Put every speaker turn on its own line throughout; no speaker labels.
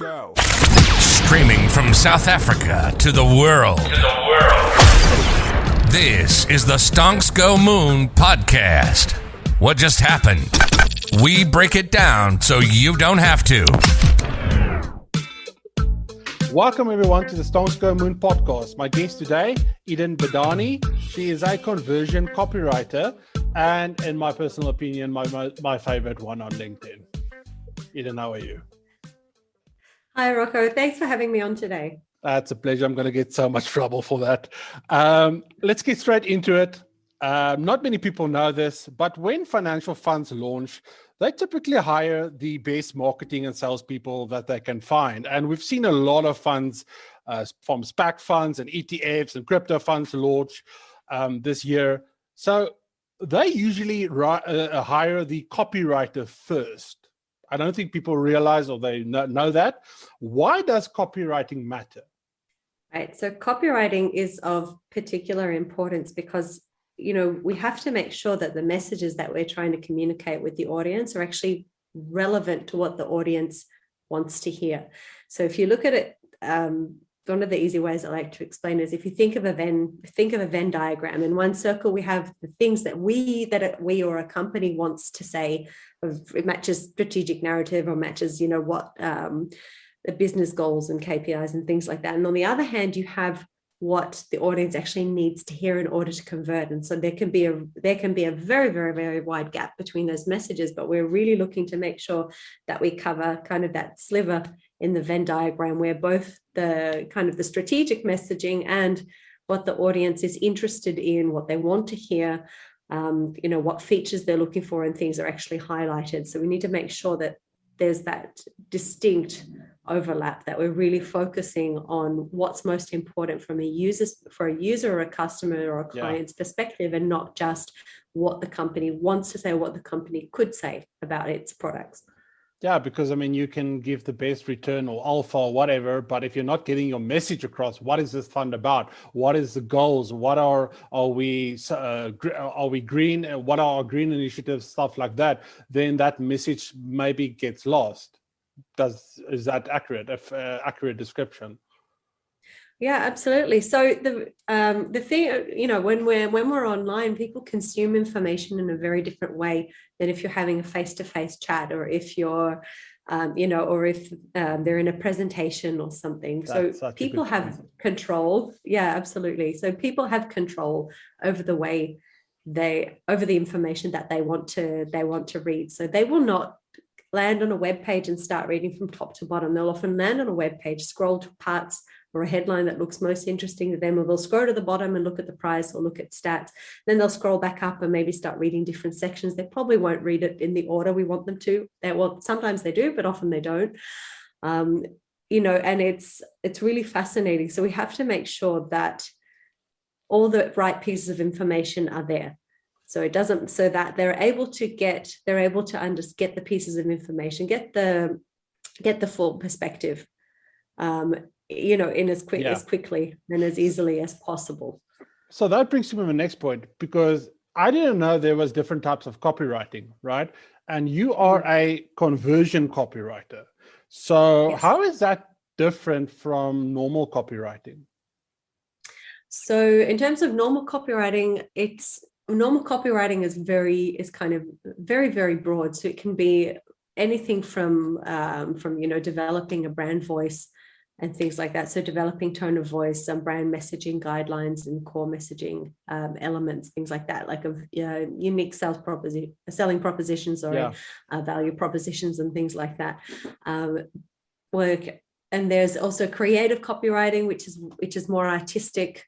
Go.
Streaming from South Africa to the world. This is the Stonks Go Moon podcast. What just happened? We break it down so you don't have to.
Welcome everyone to the Stonks Go Moon podcast. My guest today, Bidani. She is a conversion copywriter and, in my personal opinion, my favorite one on LinkedIn. Eden, how are you?
Hi, Rocco. Thanks for having me on today.
It's a pleasure. I'm going to get so much trouble for that. Let's get straight into it. Not many people know this, but when financial funds launch, they typically hire the best marketing and salespeople that they can find. And we've seen a lot of funds from SPAC funds and ETFs and crypto funds launch this year. So they usually hire the copywriter first. I don't think people realize or they know that. Why does copywriting matter?
Right. So copywriting is of particular importance because, we have to make sure that the messages that we're trying to communicate with the audience are actually relevant to what the audience wants to hear. So if you look at it, one of the easy ways I like to explain is if you think of a Venn diagram. In one circle, we have the things that we or a company wants to say. It matches strategic narrative or matches, what the business goals and KPIs and things like that. And on the other hand, you have what the audience actually needs to hear in order to convert. And so there can be a very, very, very wide gap between those messages, but we're really looking to make sure that we cover kind of that sliver in the Venn diagram where both the kind of the strategic messaging and what the audience is interested in, what they want to hear, what features they're looking for and things are actually highlighted. So we need to make sure that there's that distinct overlap, that we're really focusing on what's most important for a user or a customer or a client's perspective, and not just what the company wants to say or what the company could say about its products.
Yeah, because you can give the best return or alpha or whatever, but if you're not getting your message across, what is this fund about? What is the goals? What are we green? What are our green initiatives? Stuff like that. Then that message maybe gets lost. Is that accurate? Accurate description?
Yeah, absolutely. So the thing, when we're online, people consume information in a very different way than if you're having a face-to-face chat, or if you're, or if they're in a presentation or something. So people have control. Yeah, absolutely. So people have control over the way over the information that they want to read. So they will not land on a web page and start reading from top to bottom. They'll often land on a web page, scroll to parts or a headline that looks most interesting to them, or they'll scroll to the bottom and look at the price or look at stats. Then they'll scroll back up and maybe start reading different sections. They probably won't read it in the order we want them to. Sometimes they do, but often they don't. And it's really fascinating. So we have to make sure that all the right pieces of information are there. So that they're able to get the pieces of information, get the full perspective, in as quickly and as easily as possible.
So that brings me to my next point, because I didn't know there was different types of copywriting, right? And you are a conversion copywriter. So yes. How is that different from normal copywriting?
So in terms of normal copywriting, normal copywriting is kind of very, very broad. So it can be anything from developing a brand voice and things like that. So developing tone of voice, some brand messaging guidelines and core messaging elements, things like that, like unique selling propositions or value propositions and things like that. Work. And there's also creative copywriting, which is more artistic.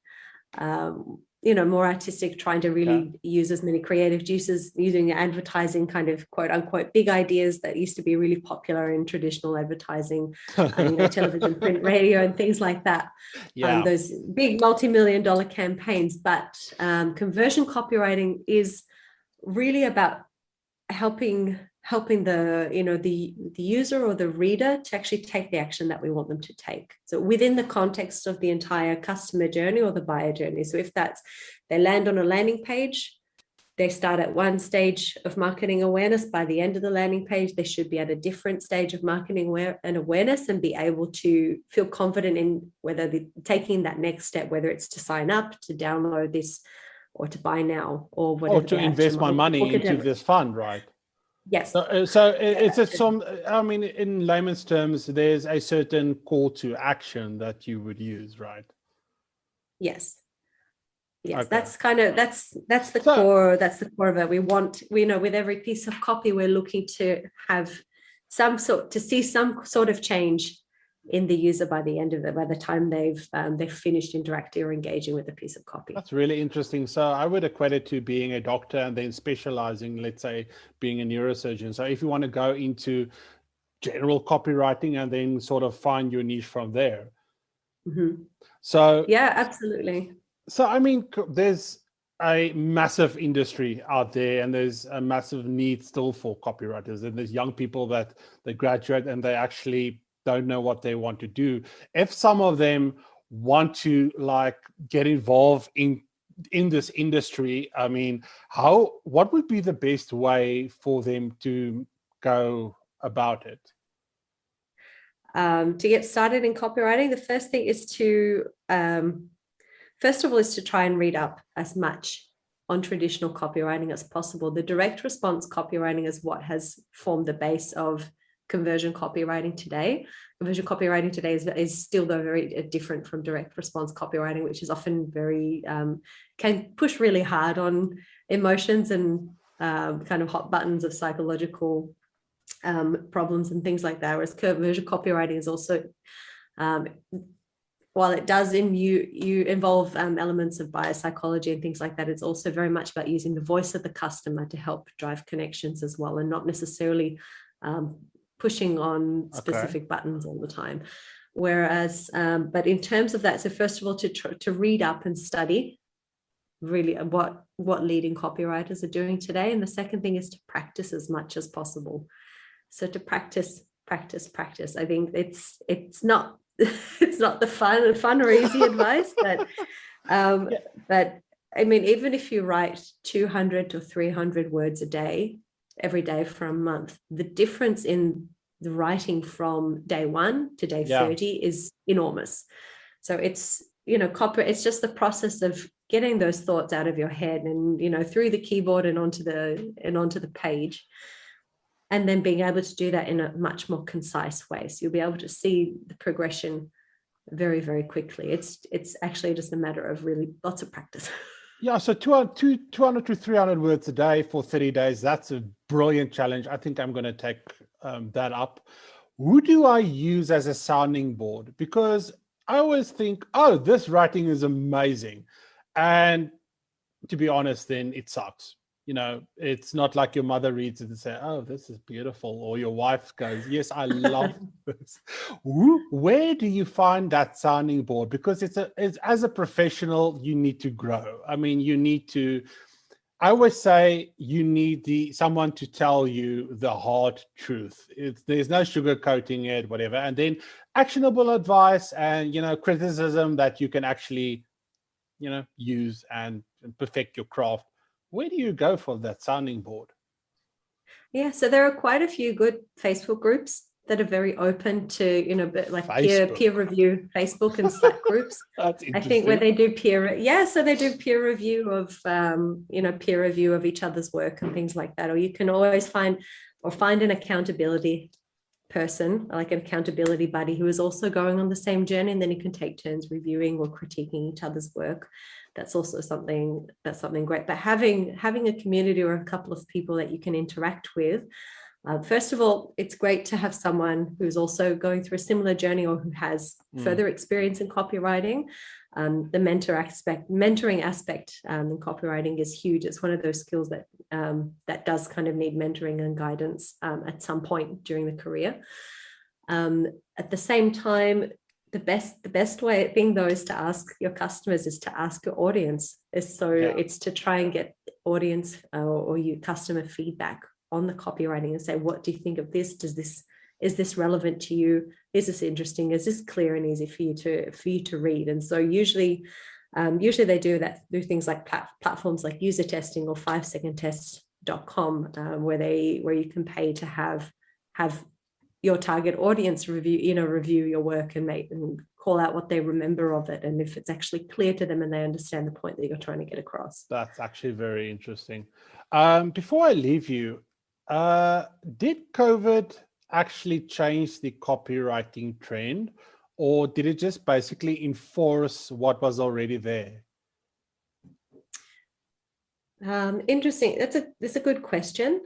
More artistic, trying to really use as many creative juices, using advertising kind of quote unquote big ideas that used to be really popular in traditional advertising, television, print, radio, and things like that. Those big multi-million-dollar campaigns. But conversion copywriting is really about helping the user or the reader to actually take the action that we want them to take. So within the context of the entire customer journey or the buyer journey. So if they land on a landing page, they start at one stage of marketing awareness. By the end of the landing page, they should be at a different stage of marketing awareness and be able to feel confident in whether they're taking that next step, whether it's to sign up, to download this, or to buy now, or whatever.
Or to invest my money into this fund, right?
Yes.
So it's I mean, in layman's terms, there's a certain call to action that you would use, right?
Yes. Yes,
Okay.
that's the core. That's the core of it. We know with every piece of copy, we're looking to have see some sort of change in the user by the end of it, by the time they've finished interacting or engaging with a piece of copy.
That's really interesting. So I would equate it to being a doctor and then specializing, let's say, being a neurosurgeon. So if you want to go into general copywriting and then sort of find your niche from there.
Mm-hmm.
So
yeah, absolutely.
So, I mean, there's a massive industry out there and there's a massive need still for copywriters. And there's young people that they graduate and they actually don't know what they want to do. If some of them want to like get involved in this industry, I mean, what would be the best way for them to go about it?
To get started in copywriting, the first thing is to first of all, is to try and read up as much on traditional copywriting as possible. The direct response copywriting is what has formed the base of conversion copywriting today. Conversion copywriting today is still though very different from direct response copywriting, which is often very can push really hard on emotions and kind of hot buttons of psychological problems and things like that. Whereas conversion copywriting is also while it does you involve elements of biopsychology and things like that, it's also very much about using the voice of the customer to help drive connections as well, and not necessarily pushing on specific buttons all the time. Whereas, but in terms of that, so first of all, to read up and study really what leading copywriters are doing today, and the second thing is to practice as much as possible. So to practice. I think it's not it's not the fun or easy advice, but I mean, even if you write 200 to 300 words a day, every day for a month, the difference in the writing from day 1 to day 30 is enormous. So it's, it's just the process of getting those thoughts out of your head and, through the keyboard and onto the page. And then being able to do that in a much more concise way. So you'll be able to see the progression very, very quickly. It's actually just a matter of really lots of practice.
Yeah, so 200 to 300 words a day for 30 days. That's a brilliant challenge. I think I'm going to take that up. Who do I use as a sounding board? Because I always think, oh, this writing is amazing. And to be honest, then it sucks. It's not like your mother reads it and say, oh, this is beautiful. Or your wife goes, yes, I love this. Where do you find that sounding board? Because it's as a professional, you need to grow. I mean, I always say you need someone to tell you the hard truth. There's no sugarcoating it, whatever. And then actionable advice and, criticism that you can actually, use and perfect your craft. Where do you go for that sounding board? Yeah,
so there are quite a few good Facebook groups that are very open to, like peer review Facebook and Slack groups.
That's
I think where they do so they do peer review of, peer review of each other's work and things like that. Or you can always find an accountability person, like an accountability buddy who is also going on the same journey, and then you can take turns reviewing or critiquing each other's work. That's also something great. But having a community or a couple of people that you can interact with, first of all, it's great to have someone who's also going through a similar journey or who has further experience in copywriting. The mentoring aspect in copywriting is huge. It's one of those skills that does kind of need mentoring and guidance at some point during the career. At the same time, the best way being though is to ask your customers, is to ask your audience. It's to try and get audience or your customer feedback on the copywriting and say, what do you think of this? Is this relevant to you? Is this interesting? Is this clear and easy for you to read? And so usually Usually they do that through things like platforms like user testing or 5secondtests.com, where you can pay to have your target audience review your work and call out what they remember of it, and if it's actually clear to them and they understand the point that you're trying to get across.
That's actually very interesting. Before I leave you, did COVID actually change the copywriting trend, or did it just basically enforce what was already there?
Interesting. That's a good question.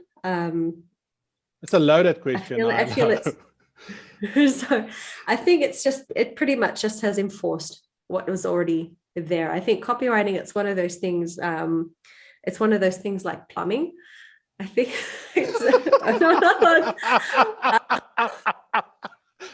It's a loaded question.
I feel it's so I think it pretty much just has enforced what was already there. I think copywriting, it's one of those things like plumbing. I think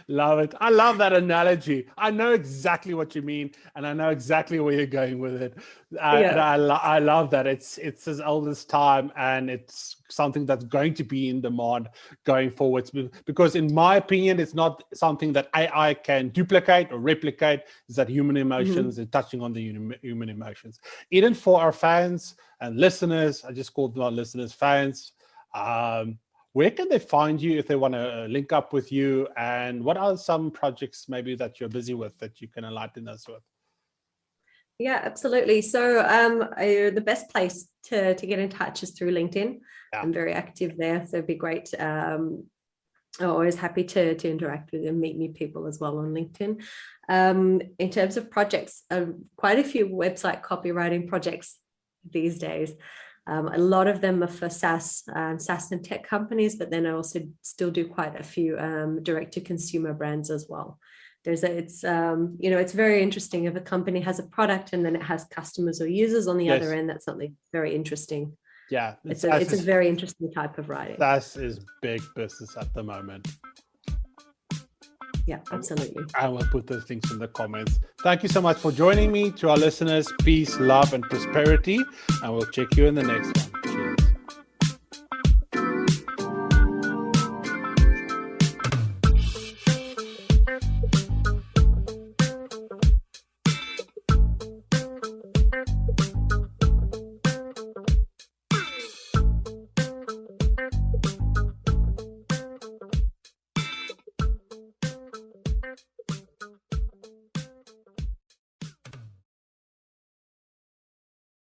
Love it. I love that analogy. I know exactly what you mean, and I know exactly where you're going with it. And I love that. It's as old as time, and it's something that's going to be in demand going forwards. Because in my opinion, it's not something that AI can duplicate or replicate. It's that human emotions and touching on the human emotions. Even for our fans and listeners, I just called them our listeners, fans. Where can they find you if they want to link up with you? And what are some projects maybe that you're busy with that you can enlighten us with?
Yeah, absolutely. So the best place to get in touch is through LinkedIn. Yeah. I'm very active there, so it'd be great. I'm always happy to interact with and meet new people as well on LinkedIn. In terms of projects, quite a few website copywriting projects these days. A lot of them are for SaaS and tech companies, but then I also still do quite a few direct-to-consumer brands as well. It's very interesting if a company has a product and then it has customers or users on the other end. That's something very interesting.
Yeah,
it's a very interesting type of writing.
That is big business at the moment.
Yeah, absolutely.
I will put those links in the comments. Thank you so much for joining me. To our listeners, peace, love, and prosperity. And we'll check you in the next one.